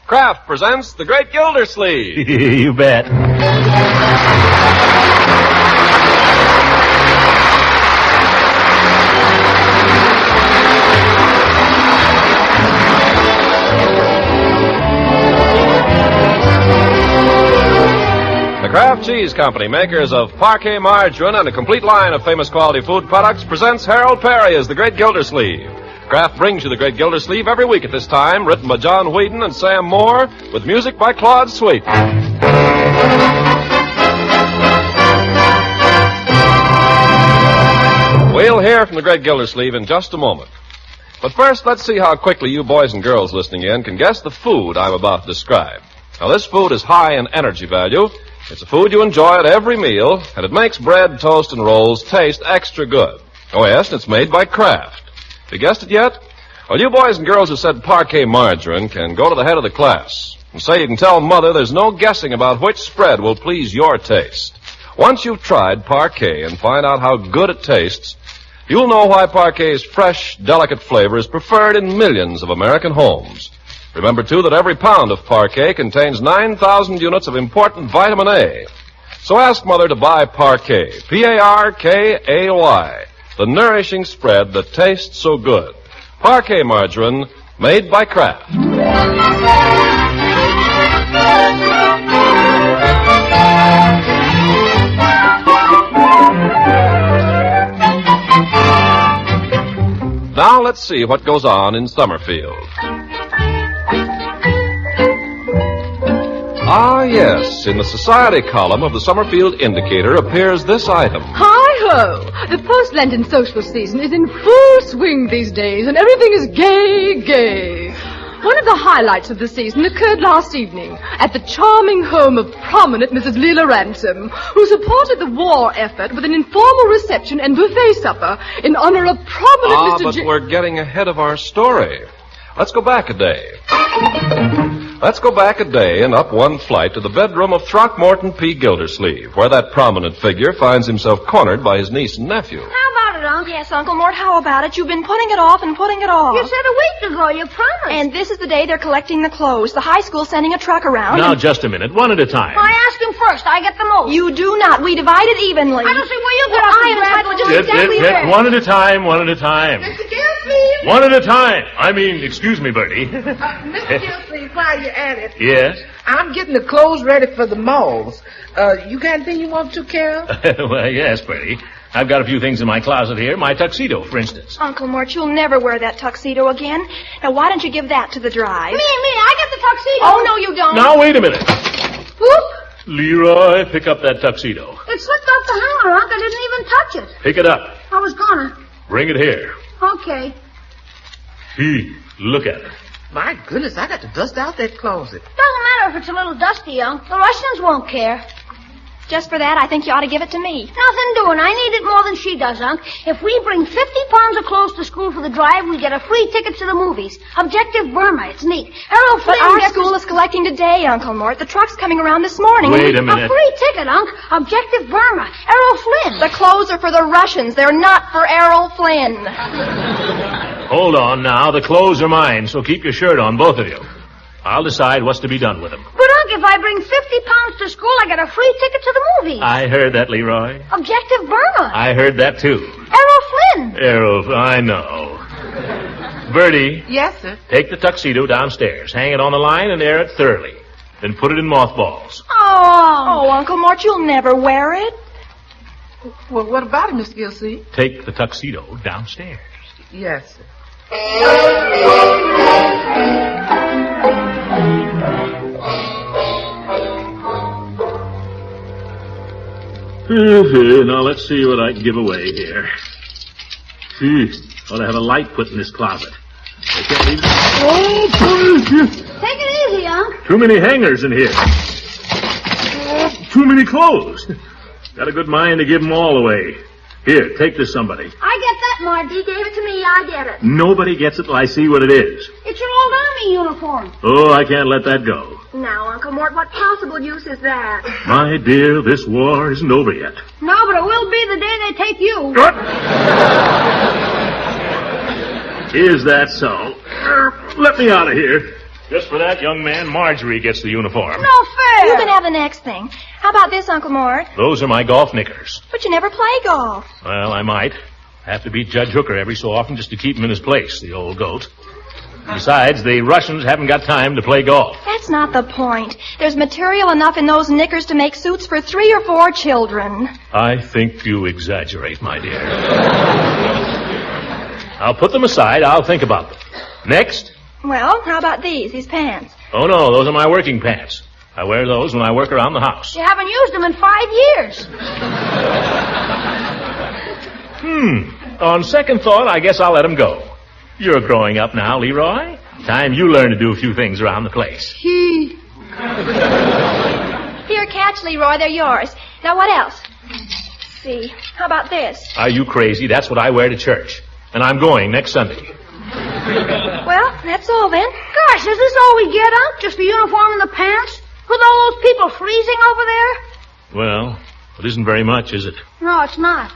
Kraft presents The Great Gildersleeve. You bet. The Kraft Cheese Company, makers of Parque margarine and a complete line of famous quality food products, presents Harold Perry as The Great Gildersleeve. Kraft brings you The Great Gildersleeve every week at this time, written by John Whedon and Sam Moore, with music by Claude Sweet. We'll hear from The Great Gildersleeve in just a moment. But first, let's see how quickly you boys and girls listening in can guess the food I'm about to describe. Now, this food is high in energy value. It's a food you enjoy at every meal, and it makes bread, toast, and rolls taste extra good. Oh, yes, and it's made by Kraft. Have you guessed it yet? Well, you boys and girls who said Parque margarine can go to the head of the class and say you can tell Mother there's no guessing about which spread will please your taste. Once you've tried Parque and find out how good it tastes, you'll know why Parque's fresh, delicate flavor is preferred in millions of American homes. Remember, too, that every pound of Parque contains 9,000 units of important vitamin A. So ask Mother to buy Parque, Parkay, the nourishing spread that tastes so good. Parque margarine, made by Kraft. Now let's see what goes on in Summerfield. Ah, yes, in the society column of the Summerfield Indicator appears this item. Hi-ho! The post-Lenten social season is in full swing these days, and everything is gay. One of the highlights of the season occurred last evening at the charming home of prominent Mrs. Leela Ransom, who supported the war effort with an informal reception and buffet supper in honor of prominent Mr. But we're getting ahead of our story. Let's go back a day. Let's go back a day and up one flight to the bedroom of Throckmorton P. Gildersleeve, where that prominent figure finds himself cornered by his niece and nephew. How about it, Unc? Yes, Uncle Mort, how about it? You've been putting it off and putting it off. You said a week ago, you promised. And this is the day they're collecting the clothes. The high school's sending a truck around. Now, just a minute. One at a time. I ask him first. I get the most. You do not. We divide it evenly. I don't see where you get Well, off I am entitled just exactly Hit, there. one at a time, one at a time. Mr. Gildersleeve. One at a time. Excuse me, Bertie. Mr. Gildersleeve, while you're at it, Yes? I'm getting the clothes ready for the malls. You got anything you want to, Carol? Well, yes, Bertie. I've got a few things in my closet here. My tuxedo, for instance. Uncle Mort, you'll never wear that tuxedo again. Now, why don't you give that to the drive? Me, I get the tuxedo. Oh, no, you don't. Now, wait a minute. Whoop. Leroy, pick up that tuxedo. It slipped off the hanger, Unc. I didn't even touch it. Pick it up. I was gonna. Bring it here. Okay. Look at it. My goodness, I got to dust out that closet. Doesn't matter if it's a little dusty, Unc. The Russians won't care. Just for that, I think you ought to give it to me. Nothing doing. I need it more than she does, Unc. If we bring 50 pounds of clothes to school for the drive, we get a free ticket to the movies. Objective Burma. It's neat. Errol Flynn But our gets school is collecting today, Uncle Mort. The truck's coming around this morning. Wait a minute. A free ticket, Unc. Objective Burma. Errol Flynn. The clothes are for the Russians. They're not for Errol Flynn. Hold on now. The clothes are mine, so keep your shirt on, both of you. I'll decide what's to be done with them. But, Unc, if I bring 50 pounds to school, I get a free ticket to the movies. I heard that, Leroy. Objective Burma. I heard that, too. Errol Flynn. I know. Bertie, Yes, sir. take the tuxedo downstairs, hang it on the line, and air it thoroughly. Then put it in mothballs. Oh, Uncle Mort, you'll never wear it. Well, what about it, Mr. Gildersleeve? Take the tuxedo downstairs. Yes, sir. Now, let's see what I can give away here. Ought to have a light put in this closet. I can't even... Take it easy, Unc. Too many hangers in here. Too many clothes. Got a good mind to give them all away. Here, take this, somebody. I get that, Marty. Gave it to me. I get it. Nobody gets it till I see what it is. It's your old army uniform. Oh, I can't let that go. Now, Uncle Mort, what possible use is that? My dear, this war isn't over yet. No, but it will be the day they take you. What? Is that so? Let me out of here. Just for that, young man, Marjorie gets the uniform. No fair. You can have the next thing. How about this, Uncle Mort? Those are my golf knickers. But you never play golf. Well, I might. Have to beat Judge Hooker every so often just to keep him in his place, the old goat. Besides, the Russians haven't got time to play golf. That's not the point. There's material enough in those knickers to make suits for 3 or 4 children. I think you exaggerate, my dear. I'll put them aside. I'll think about them. Next? Well, how about these pants? Oh, no, those are my working pants. I wear those when I work around the house. You haven't used them in 5 years. On second thought, I guess I'll let them go. You're growing up now, Leroy. Time you learn to do a few things around the place. Here, catch, Leroy. They're yours. Now, what else? Let's see. How about this? Are you crazy? That's what I wear to church. And I'm going next Sunday. Well, that's all then. Gosh, is this all we get, Unc? Just the uniform and the pants? With all those people freezing over there? Well, it isn't very much, is it? No, it's not.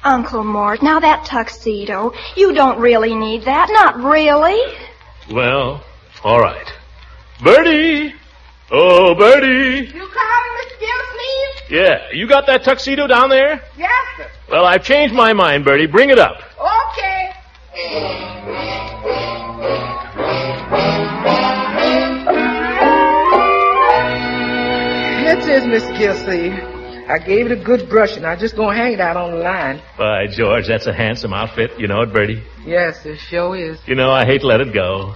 Uncle Mort, now that tuxedo, you don't really need that. Not really. Well, all right. Bertie! Oh, Bertie! You calling, Mr. Gildersleeve? Yeah, you got that tuxedo down there? Yes, sir. Well, I've changed my mind, Bertie. Bring it up. Okay. This is Mr. Gildersleeve. I gave it a good brush, and I'm just going to hang it out on the line. By George, that's a handsome outfit. You know it, Bertie? Yes, it sure is. You know, I hate to let it go.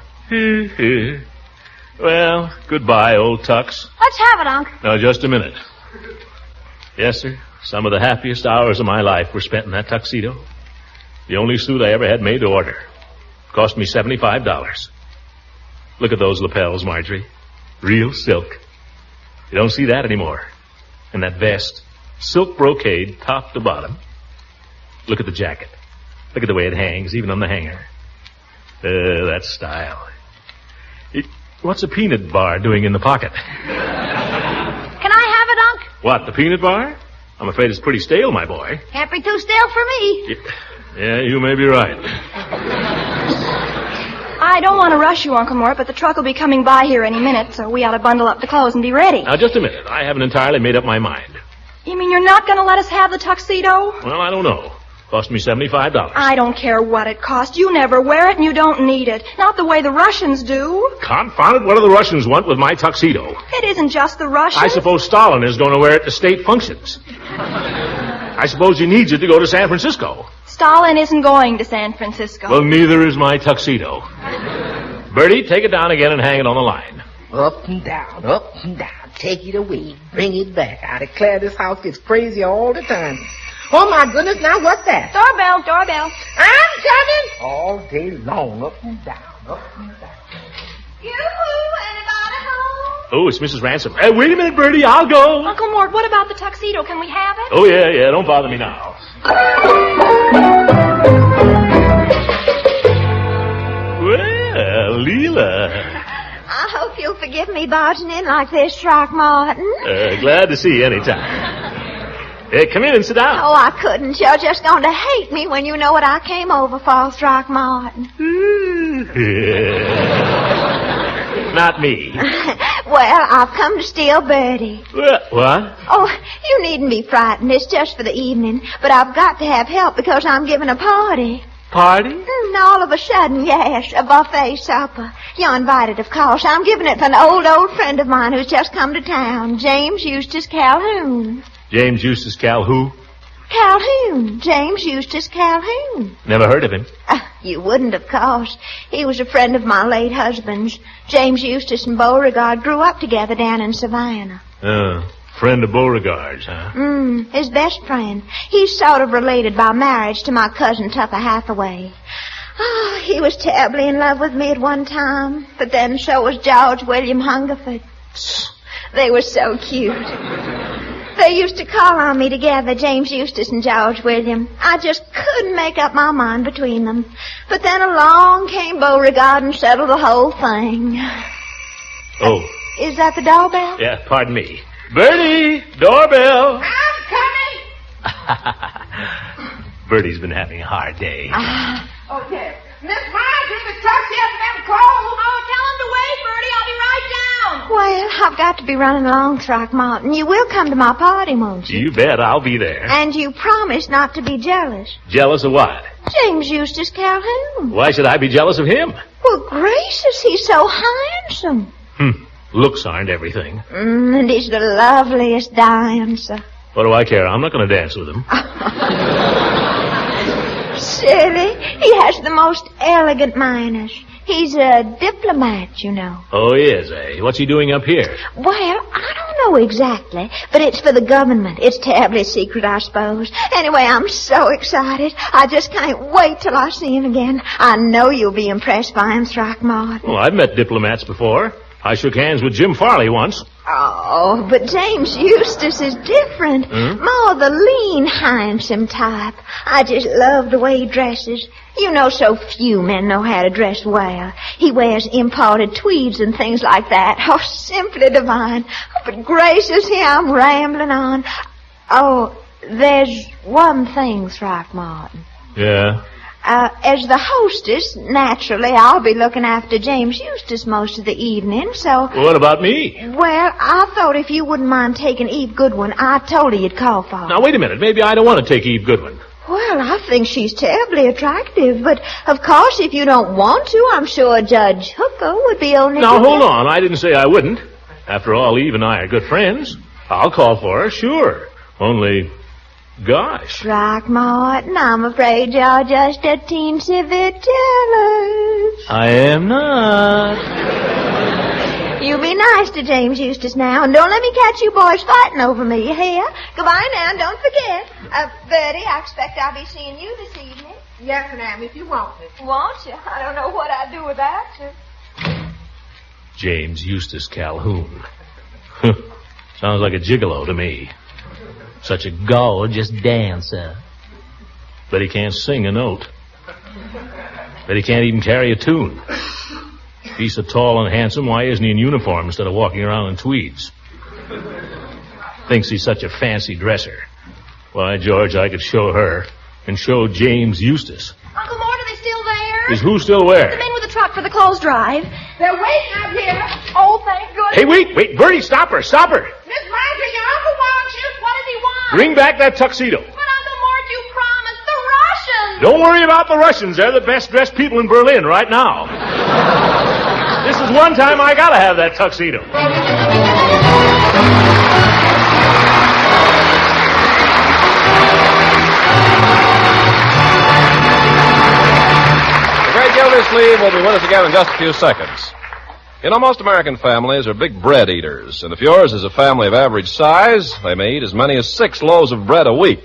Well, goodbye, old tux. Let's have it, Unc. Now, just a minute. Yes, sir. Some of the happiest hours of my life were spent in that tuxedo. The only suit I ever had made to order. Cost me $75. Look at those lapels, Marjorie. Real silk. You don't see that anymore. And that vest. Silk brocade, top to bottom. Look at the jacket. Look at the way it hangs, even on the hanger. That style. What's a peanut bar doing in the pocket? Can I have it, Unc? What, the peanut bar? I'm afraid it's pretty stale, my boy. Can't be too stale for me. Yeah, you may be right. I don't want to rush you, Uncle Mort, but the truck will be coming by here any minute, so we ought to bundle up the clothes and be ready. Now, just a minute. I haven't entirely made up my mind. You mean you're not going to let us have the tuxedo? Well, I don't know. Cost me $75. I don't care what it costs. You never wear it and you don't need it. Not the way the Russians do. Confound it, what do the Russians want with my tuxedo? It isn't just the Russians. I suppose Stalin is going to wear it to state functions. I suppose he needs it to go to San Francisco. Stalin isn't going to San Francisco. Well, neither is my tuxedo. Bertie, take it down again and hang it on the line. Up and down, up and down. Take it away, bring it back. I declare this house gets crazy all the time. Oh, my goodness, now what's that? Doorbell. I'm coming. All day long, up and down, up and down. Yoo-hoo, anybody home? Oh, it's Mrs. Ransom. Hey, wait a minute, Bertie, I'll go. Uncle Mort, what about the tuxedo? Can we have it? Oh, yeah, don't bother me now. Well, Leela. I hope you'll forgive me barging in like this, Throckmorton. Glad to see you anytime. Come in and sit down. Oh, I couldn't. You're just going to hate me when you know what I came over for, Throckmorton. Not me. Well, I've come to steal Bertie. What? Oh, you needn't be frightened. It's just for the evening. But I've got to have help because I'm giving a party. Party? All of a sudden, yes, a buffet supper. You're invited, of course. I'm giving it for an old friend of mine who's just come to town, James Eustace Calhoun. James Eustace Calhoun? Calhoun. James Eustace Calhoun. Never heard of him. You wouldn't, of course. He was a friend of my late husband's. James Eustace and Beauregard grew up together down in Savannah. Friend of Beauregard's, huh? His best friend. He's sort of related by marriage to my cousin Tupper Hathaway. Oh, he was terribly in love with me at one time, but then so was George William Hungerford. They were so cute. They used to call on me together, James Eustace and George William. I just couldn't make up my mind between them. But then along came Beauregard and settled the whole thing. Oh. Is that the doorbell? Yeah, pardon me. Bertie, doorbell. I'm coming. Bertie's been having a hard day. Okay. Miss Marjorie, the tuxedo and them clothes. Oh, tell him to wait, Bertie. I've got to be running along, Throckmorton. You will come to my party, won't you? You bet I'll be there. And you promise not to be jealous. Jealous of what? James Eustace Calhoun. Why should I be jealous of him? Well, gracious, he's so handsome. Looks aren't everything. And he's the loveliest dancer. What do I care? I'm not going to dance with him. Silly. He has the most elegant manners. He's a diplomat, you know. Oh, he is, eh? What's he doing up here? Well, I don't know exactly, but it's for the government. It's terribly secret, I suppose. Anyway, I'm so excited. I just can't wait till I see him again. I know you'll be impressed by him, Throckmorton. Well, I've met diplomats before. I shook hands with Jim Farley once. Oh, but James Eustace is different. More the lean, handsome type. I just love the way he dresses. You know, so few men know how to dress well. He wears imported tweeds and things like that. Oh, simply divine. Oh, but gracious, here I'm rambling on. Oh, there's one thing, Throckmorton. Yeah? As the hostess, naturally, I'll be looking after James Eustace most of the evening, so... What about me? Well, I thought if you wouldn't mind taking Eve Goodwin, I told her you'd call for her. Now, wait a minute. Maybe I don't want to take Eve Goodwin. Well, I think she's terribly attractive, but of course, if you don't want to, I'm sure Judge Hooker would be only... Now, hold on. I didn't say I wouldn't. After all, Eve and I are good friends. I'll call for her, sure. Only... Gosh. Throckmorton, I'm afraid you're just a teensy bit jealous. I am not. You be nice to James Eustace now, and don't let me catch you boys fighting over me, you hear? Goodbye now, and don't forget. Bertie, I expect I'll be seeing you this evening. Yes, ma'am, if you want me. Won't you? I don't know what I'd do without you. James Eustace Calhoun. Sounds like a gigolo to me. Such a gorgeous dancer. But he can't sing a note. But he can't even carry a tune. If he's so tall and handsome, why isn't he in uniform instead of walking around in tweeds? Thinks he's such a fancy dresser. Why, George, I could show her and show James Eustace. Uncle Mort, are they still there? Is who still where? The men with the truck for the clothes drive. They're waiting out here. Oh, thank goodness. Hey, wait, Bertie, stop her. Miss Marjorie, your uncle wants you. What does he want? Bring back that tuxedo. But Uncle Mort, you promised. The Russians. Don't worry about the Russians. They're the best dressed people in Berlin right now. This is one time I gotta have that tuxedo. The great Gildersleeve will be with us again in just a few seconds. You know, most American families are big bread eaters, and if yours is a family of average size, they may eat as many as 6 loaves of bread a week.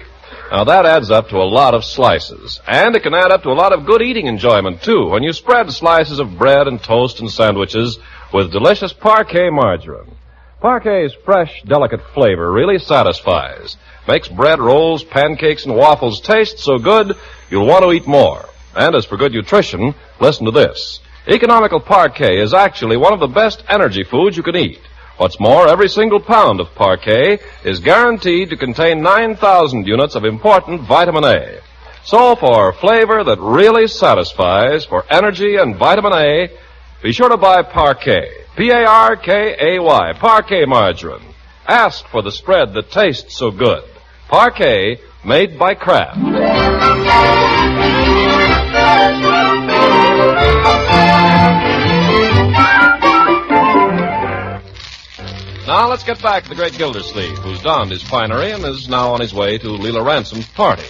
Now, that adds up to a lot of slices, and it can add up to a lot of good eating enjoyment, too, when you spread slices of bread and toast and sandwiches with delicious Parque margarine. Parque's fresh, delicate flavor really satisfies, makes bread rolls, pancakes, and waffles taste so good you'll want to eat more. And as for good nutrition, listen to this. Economical Parquet is actually one of the best energy foods you can eat. What's more, every single pound of Parquet is guaranteed to contain 9,000 units of important vitamin A. So for flavor that really satisfies, for energy and vitamin A, be sure to buy Parquet. P-A-R-K-A-Y, Parquet margarine. Ask for the spread that tastes so good. Parquet, made by Kraft. Now let's get back to the great Gildersleeve, who's donned his finery and is now on his way to Leela Ransom's party.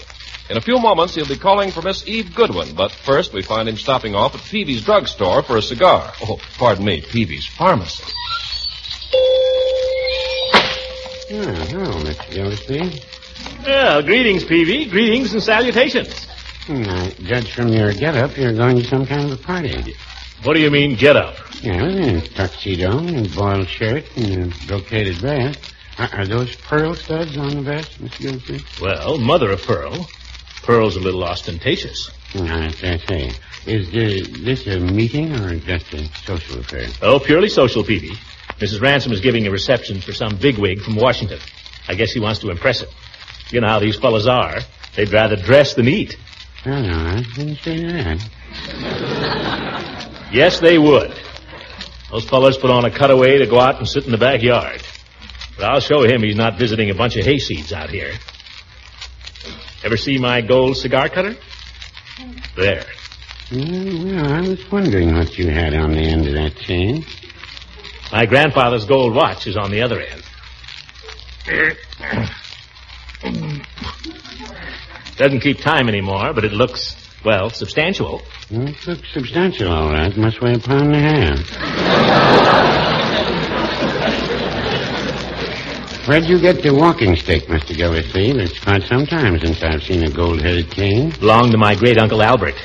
In a few moments, he'll be calling for Miss Eve Goodwin, but first we find him stopping off at Peavy's drugstore for a cigar. Oh, pardon me, Peavy's pharmacy. Hello, Mr. Gildersleeve. Well, greetings, Peavy. Greetings and salutations. I judge from your get-up you're going to some kind of a party. What do you mean, get up? Yeah, a tuxedo and boiled shirt and a brocaded vest. Are those pearl studs on the vest, Mr. Gildersleeve? Well, mother of pearl. Pearl's a little ostentatious. I say. Is this a meeting or just a social affair? Oh, purely social, Peavy. Mrs. Ransom is giving a reception for some bigwig from Washington. I guess he wants to impress it. You know how these fellas are. They'd rather dress than eat. Oh, no, I didn't say that. Yes, they would. Those fellas put on a cutaway to go out and sit in the backyard. But I'll show him he's not visiting a bunch of hayseeds out here. Ever see my gold cigar cutter? There. Well, I was wondering what you had on the end of that chain. My grandfather's gold watch is on the other end. Doesn't keep time anymore, but it looks, well, substantial. Well, it looks substantial, all right. Must weigh a pound and a half. Where'd you get the walking stick, Mr. Gildersleeve? It's quite some time since I've seen a gold-headed cane. Belonged to my great-uncle Albert.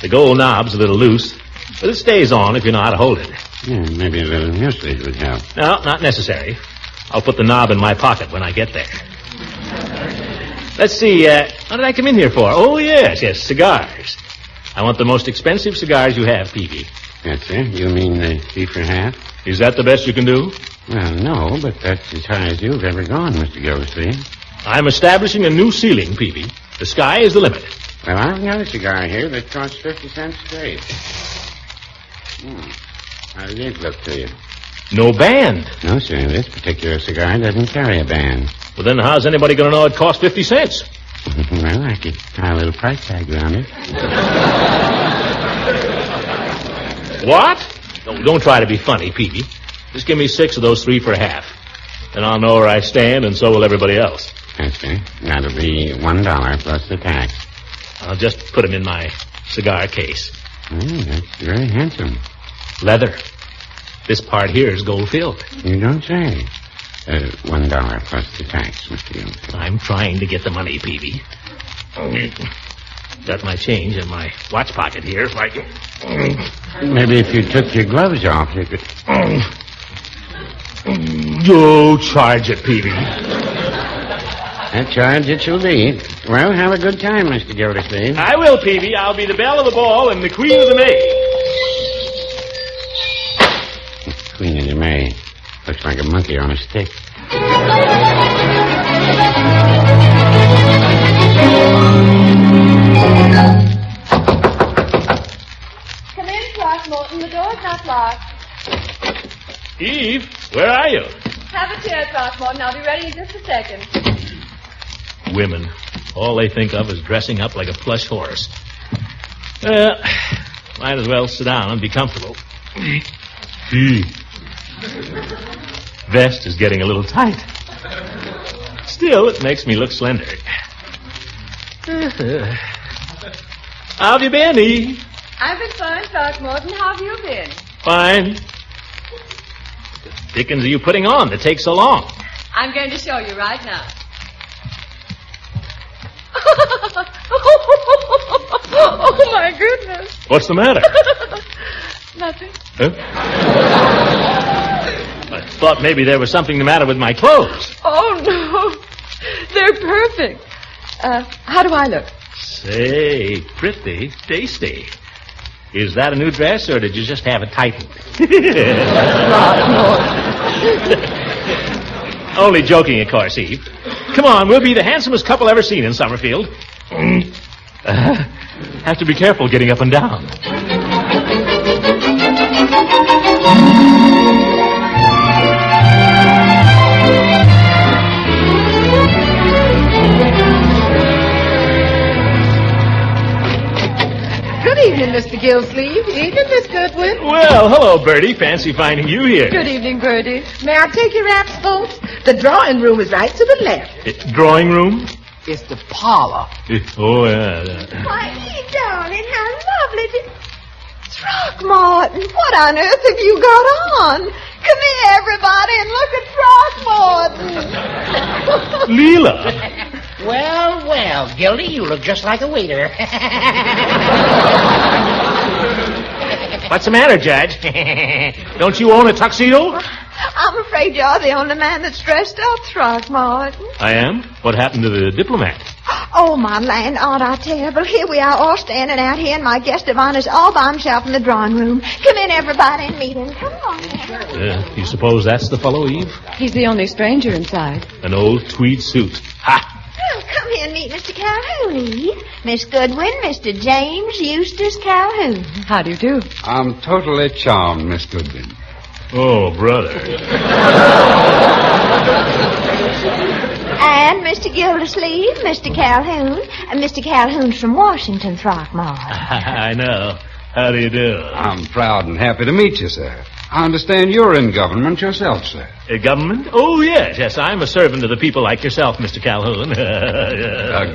The gold knob's a little loose, but it stays on if you know how to hold it. Yeah, maybe a little mucilage would help. No, not necessary. I'll put the knob in my pocket when I get there. Let's see, what did I come in here for? Oh, yes, cigars. I want the most expensive cigars you have, Peavy. That's it? You mean the fee for half? Is that the best you can do? Well, no, but that's as high as you've ever gone, Mr. Gildersleeve. I'm establishing a new ceiling, Peavy. The sky is the limit. Well, I've got a cigar here that costs 50 cents straight. How does it look to you? No band. No, sir. This particular cigar doesn't carry a band. Well, then how's anybody going to know it cost 50 cents? Well, I could tie a little price tag around it. What? No, don't try to be funny, Peavy. Just give me 6 of those 3 for half. Then I'll know where I stand, and so will everybody else. Yes, sir. That'll be $1 plus the tax. I'll just put them in my cigar case. That's very handsome. Leather. This part here is gold-filled. You don't say. $1 plus the tax, Mr. Gildersleeve. I'm trying to get the money, Peavy. Got my change in my watch pocket here. If I can... Maybe if you took your gloves off, you could... You charge it, Peavy. That charge it shall be. Well, have a good time, Mr. Gildersleeve. I will, Peavy. I'll be the belle of the ball and the queen of the May. Queen of the May. Looks like a monkey on a stick. Come in, Throckmorton. The door's not locked. Eve, where are you? Have a chair, Throckmorton. I'll be ready in just a second. Women. All they think of is dressing up like a plush horse. Might as well sit down and be comfortable. Vest is getting a little tight. Still, it makes me look slender. How have you been, Eve? I've been fine, Throckmorton. How have you been? Fine. What the dickens are you putting on that takes so long? I'm going to show you right now. Oh, my goodness. What's the matter? Nothing. Huh? I thought maybe there was something the matter with my clothes. Oh, no. They're perfect. How do I look? Say, pretty tasty. Is that a new dress, or did you just have it tightened? Only joking, of course, Eve. Come on, we'll be the handsomest couple ever seen in Summerfield. Have to be careful getting up and down. Good evening, Mr. Gildersleeve. Evening, Miss Goodwin. Well, hello, Bertie. Fancy finding you here. Good evening, Bertie. May I take your wraps, folks? The drawing room is right to the left. Drawing room? It's the parlor. Oh, yeah. Why, darling, how lovely. Throckmorton, what on earth have you got on? Come here, everybody, and look at Throckmorton. Leela. Well, well, Gildy, you look just like a waiter. What's the matter, Judge? Don't you own a tuxedo? I'm afraid you're the only man that's dressed up, Throckmorton. I am? What happened to the diplomat? Oh, my land, aren't I terrible? Here we are all standing out here, and my guest of honor's all by himself in the drawing room. Come in, everybody, and meet him. Come on. You suppose that's the fellow, Eve? He's the only stranger inside. An old tweed suit. Ha! Well, come here and meet Mr. Calhoun, Eve. Miss Goodwin, Mr. James Eustace Calhoun. How do you do? I'm totally charmed, Miss Goodwin. Oh, brother. And Mr. Gildersleeve, Mr. Calhoun, and Mr. Calhoun's from Washington, Throckmorton. I know. How do you do? I'm proud and happy to meet you, sir. I understand you're in government yourself, sir. Government? Oh, yes. I'm a servant to the people like yourself, Mr. Calhoun.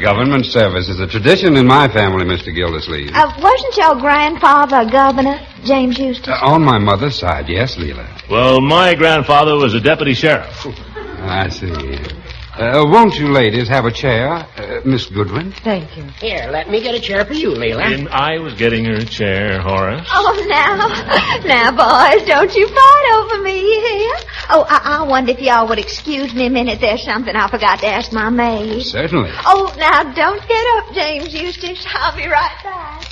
Government service is a tradition in my family, Mr. Gildersleeve. Wasn't your grandfather a governor, James Eustace? On my mother's side, yes, Leela. Well, my grandfather was a deputy sheriff. I see. Won't you ladies have a chair? Miss Goodwin? Thank you. Here, let me get a chair for you, Leela. And I was getting her a chair, Horace. Oh, now, boys, don't you fight over me here. Oh, I wonder if y'all would excuse me a minute. There's something I forgot to ask my maid. Certainly. Oh, now, don't get up, James Eustace. I'll be right back.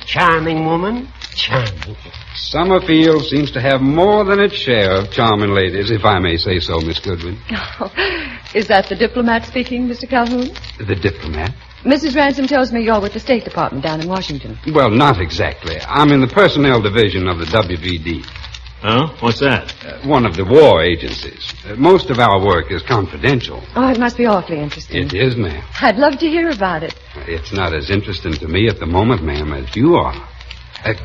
Charming woman. Charming. Summerfield seems to have more than its share of charming ladies, if I may say so, Miss Goodwin. Oh, is that the diplomat speaking, Mr. Calhoun? The diplomat? Mrs. Ransom tells me you're with the State Department down in Washington. Well, not exactly. I'm in the personnel division of the WVD. Oh? What's that? One of the war agencies. Most of our work is confidential. Oh, it must be awfully interesting. It is, ma'am. I'd love to hear about it. It's not as interesting to me at the moment, ma'am, as you are.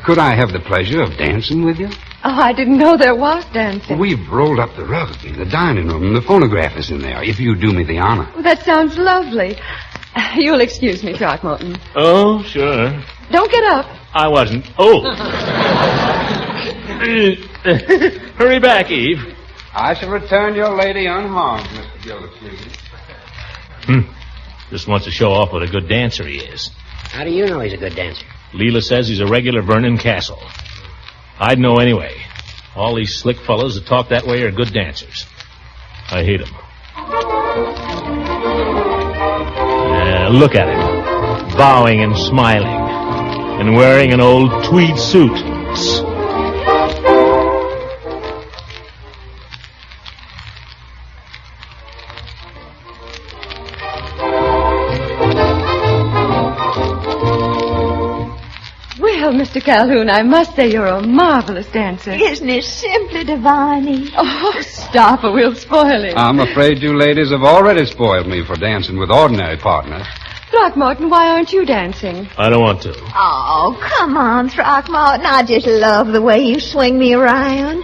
Could I have the pleasure of dancing with you? Oh, I didn't know there was dancing. We've rolled up the rug in the dining room, and the phonograph is in there, if you do me the honor. Well, that sounds lovely. You'll excuse me, Throckmorton. Oh, sure. Don't get up. I wasn't. Oh. Hurry back, Eve. I shall return your lady unharmed, Mr. Gildersleeve. Just wants to show off what a good dancer he is. How do you know he's a good dancer? Leela says he's a regular Vernon Castle. I'd know anyway. All these slick fellows that talk that way are good dancers. I hate them. Look at him. Bowing and smiling. And wearing an old tweed suit. Well, Mr. Calhoun, I must say you're a marvelous dancer. Isn't it simply divine? Oh, stop or we'll spoil it. I'm afraid you ladies have already spoiled me for dancing with ordinary partners. Throckmorton, why aren't you dancing? I don't want to. Oh, come on, Throckmorton. I just love the way you swing me around.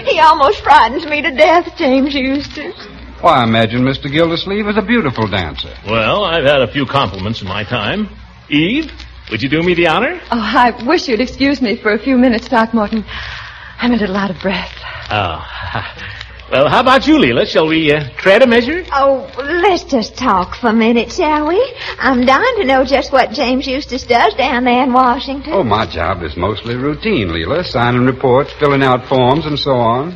He almost frightens me to death, James Eustace. Why, I imagine Mr. Gildersleeve is a beautiful dancer. Well, I've had a few compliments in my time. Eve, would you do me the honor? Oh, I wish you'd excuse me for a few minutes, Throckmorton. I'm a little out of breath. Oh. Well, how about you, Leela? Shall we tread a measure? Oh, let's just talk for a minute, shall we? I'm dying to know just what James Eustace does down there in Washington. Oh, my job is mostly routine, Leela. Signing reports, filling out forms, and so on.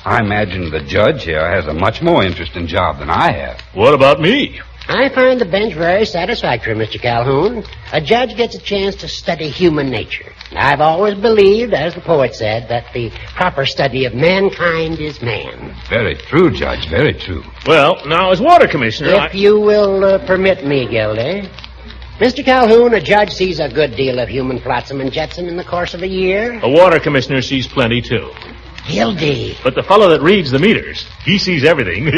I imagine the judge here has a much more interesting job than I have. What about me? I find the bench very satisfactory, Mr. Calhoun. A judge gets a chance to study human nature. I've always believed, as the poet said, that the proper study of mankind is man. Very true, Judge, very true. Well, now, as water commissioner, If you will permit me, Gildy. Mr. Calhoun, a judge sees a good deal of human flotsam and jetsam in the course of a year. a water commissioner sees plenty, too. Gildy. But the fellow that reads the meters, he sees everything.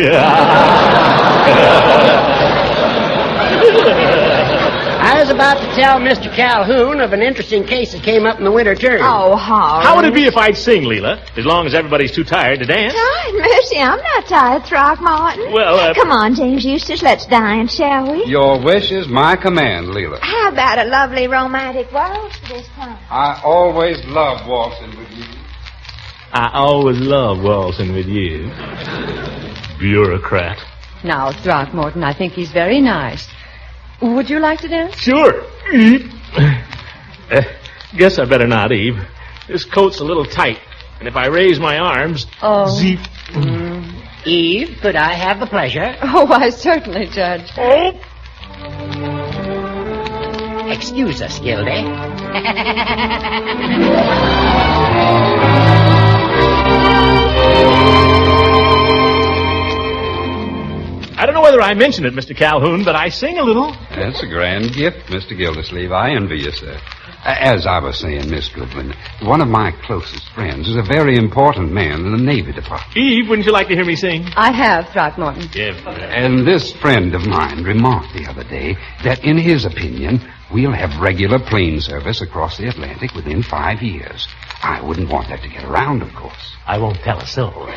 I was about to tell Mr. Calhoun of an interesting case that came up in the winter term. Oh, Horace. How would it be if I'd sing, Leela? As long as everybody's too tired to dance. God, mercy, I'm not tired, Throckmorton. Well, Come on, James Eustace, let's dine, shall we? Your wish is my command, Leela. How about a lovely romantic waltz this time? I always love waltzing with you. I always love waltzing with you. Bureaucrat. Now, Throckmorton, I think he's very nice. Would you like to dance? Sure. Eve. Guess I better not, Eve. This coat's a little tight, and if I raise my arms... Oh. Zeep. Eve, could I have the pleasure? Oh, why, certainly, Judge. Excuse us, Gildy. I don't know whether I mentioned it, Mr. Calhoun, but I sing a little. That's a grand gift, Mr. Gildersleeve. I envy you, sir. As I was saying, Miss Goodwin, one of my closest friends is a very important man in the Navy Department. Eve, wouldn't you like to hear me sing? I have, Throckmorton. Yeah. And this friend of mine remarked the other day that, in his opinion, we'll have regular plane service across the Atlantic within 5 years. I wouldn't want that to get around, of course. I won't tell a soul.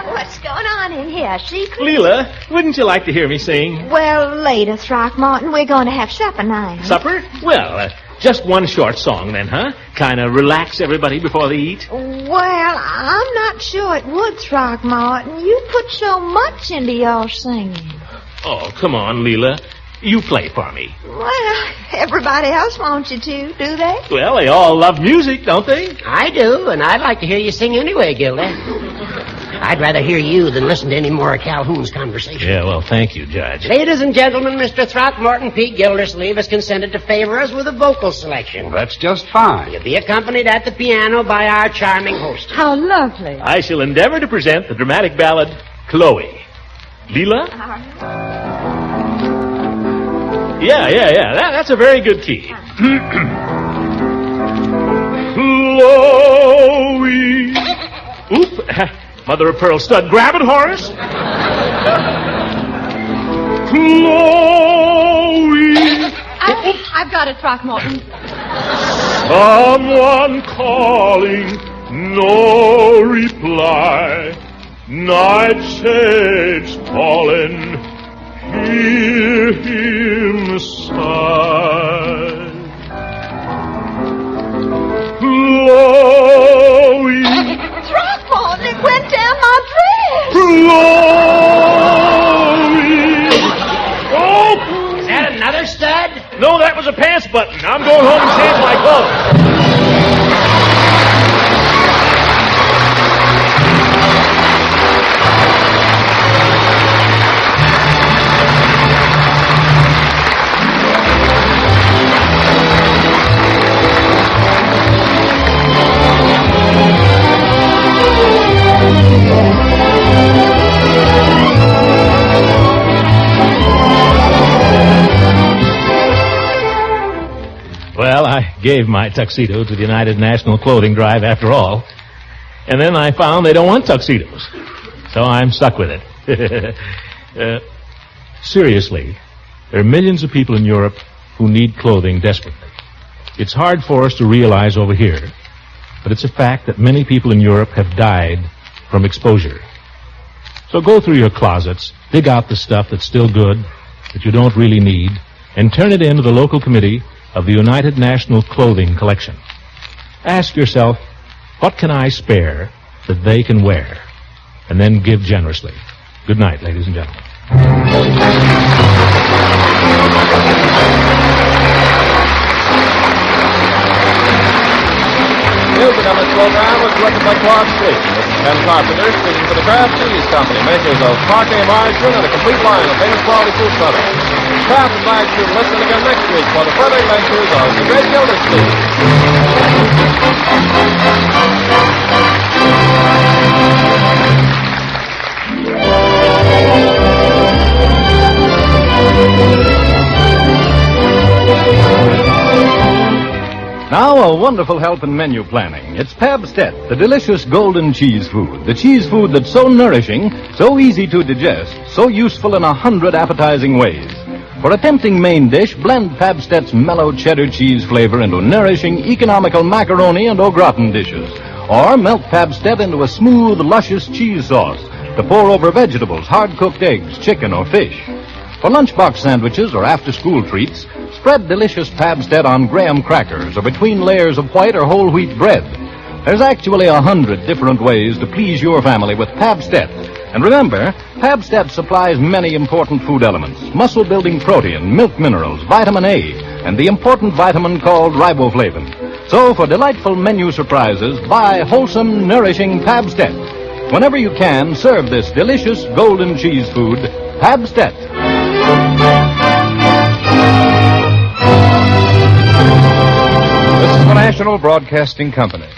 What's going on in here, secret? Leela, wouldn't you like to hear me sing? Well, later, Throckmorton, we're going to have supper now. Supper? Well, just one short song then, huh? Kind of relax everybody before they eat? Well, I'm not sure it would, Throckmorton. You put so much into your singing. Oh, come on, Leela. You play for me. Well, everybody else wants you to, do they? Well, they all love music, don't they? I do, and I'd like to hear you sing anyway, Gilda. I'd rather hear you than listen to any more of Calhoun's conversation. Yeah, well, thank you, Judge. Ladies and gentlemen, Mr. Throckmorton P. Gildersleeve has consented to favor us with a vocal selection. Well, that's just fine. He'll be accompanied at the piano by our charming host. How lovely. I shall endeavor to present the dramatic ballad, Chloe. Leela? Yeah. That's a very good key. Chloe. Oop. Mother of pearl stud. Grab it, Horace. Chloe. I've got it, Throckmorton. Someone calling, no reply. Nightshades fallen, hear him sigh. Chloe. Throckmorton, it went down my dress. Chloe. Oh! Is that another stud? No, that was a pants button. I'm going home and change my clothes. Well, I gave my tuxedo to the United National Clothing Drive after all. And then I found they don't want tuxedos. So I'm stuck with it. Seriously, there are millions of people in Europe who need clothing desperately. It's hard for us to realize over here, but it's a fact that many people in Europe have died from exposure. So go through your closets, dig out the stuff that's still good, that you don't really need, and turn it in to the local committee of the United National Clothing Collection. Ask yourself, what can I spare that they can wear? And then give generously. Good night, ladies and gentlemen. Music on this program was directed by Claude Slayton. This is Ken Carpenter speaking for the Kraft Cheese Company, makers of Parque margarine and a complete line of famous quality food products. Kraft invites you to listen again next week for the further adventures of the great Gildersleeve. Now, a wonderful help in menu planning. It's Pabstet, the delicious golden cheese food. The cheese food that's so nourishing, so easy to digest, so useful in 100 appetizing ways. For a tempting main dish, blend Pabstet's mellow cheddar cheese flavor into nourishing, economical macaroni and au gratin dishes. Or melt Pabstet into a smooth, luscious cheese sauce to pour over vegetables, hard-cooked eggs, chicken, or fish. For lunchbox sandwiches or after-school treats, spread delicious Pabstet on graham crackers or between layers of white or whole wheat bread. There's actually 100 different ways to please your family with Pabstet. And remember, Pabstet supplies many important food elements: muscle-building protein, milk minerals, vitamin A, and the important vitamin called riboflavin. So for delightful menu surprises, buy wholesome, nourishing Pabstet. Whenever you can, serve this delicious golden cheese food, Pabstet. This is the National Broadcasting Company.